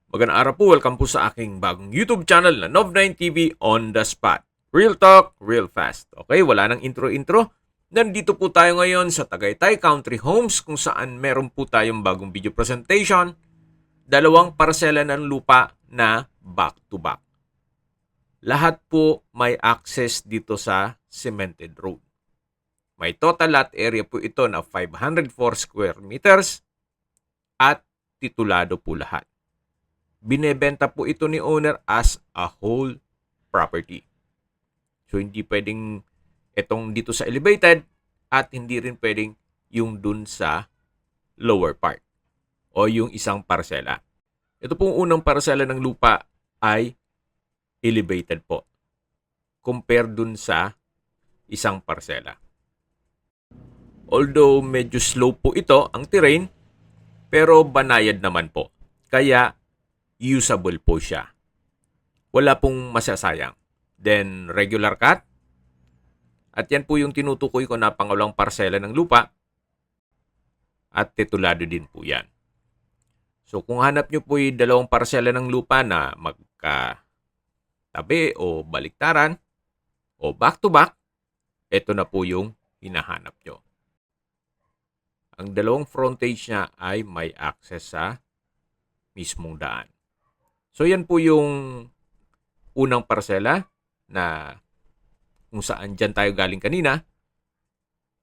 Magandang araw po, welcome po sa aking bagong YouTube channel na Nov9 TV on the spot. Real talk, real fast. Okay, wala nang intro-intro. Nandito po tayo ngayon sa Tagaytay Country Homes kung saan meron po tayong bagong video presentation. Dalawang parsela ng lupa na back-to-back. Lahat po may access dito sa cemented road. May total lot area po ito na 504 square meters at titulado po lahat. Binebenta po ito ni owner as a whole property. So, hindi pwedeng itong dito sa elevated at hindi rin pwedeng yung dun sa lower part o yung isang parsela. Ito pong unang parsela ng lupa ay elevated po compare dun sa isang parsela. Although medyo slope po ito ang terrain, pero banayad naman po. Kaya usable po siya. Wala pong masasayang. Then, regular cut. At yan po yung tinutukoy ko na pangalawang parsela ng lupa. At titulado din po yan. So, kung hanap nyo po yung dalawang parsela ng lupa na magkatabi o baliktaran o back-to-back, ito na po yung hinahanap nyo. Ang dalawang frontage niya ay may access sa mismong daan. So, yan po yung unang parsela na kung saan dyan tayo galing kanina.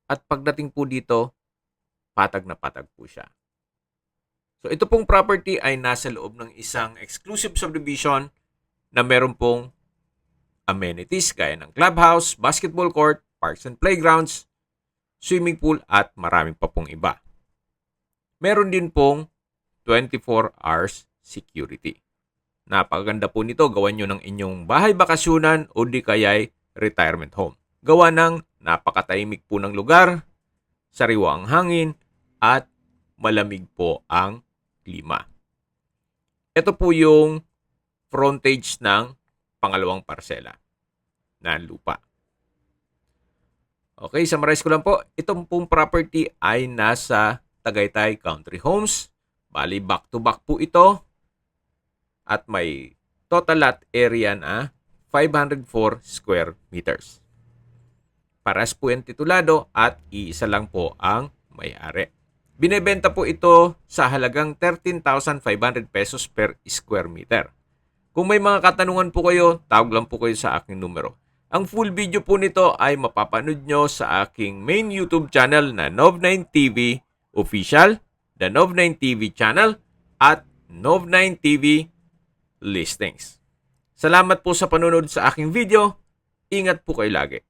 At pagdating po dito, patag na patag po siya. So, ito pong property ay nasa loob ng isang exclusive subdivision na meron pong amenities gaya ng clubhouse, basketball court, parks and playgrounds, swimming pool at maraming pa pong iba. Meron din pong 24 hours security. Napakaganda po nito, gawan nyo ng inyong bahay bakasyonan o di kaya'y retirement home. Gawa ng napakatahimik po ng lugar, sariwa ang hangin, at malamig po ang klima. Ito po yung frontage ng pangalawang parsela na lupa. Okay, summarize ko lang po. Itong pong property ay nasa Tagaytay Country Homes. Bali, back-to-back po ito. At may total lot area na 504 square meters. Paras po yung titulado at iisa lang po ang may-ari. Binebenta po ito sa halagang 13,500 pesos per square meter. Kung may mga katanungan po kayo, tawag lang po kayo sa aking numero. Ang full video po nito ay mapapanood nyo sa aking main YouTube channel na Nov9 TV Official, the Nov9 TV channel, at Nov9 TV Listings. Salamat po sa panonood sa aking video. Ingat po kayo lagi.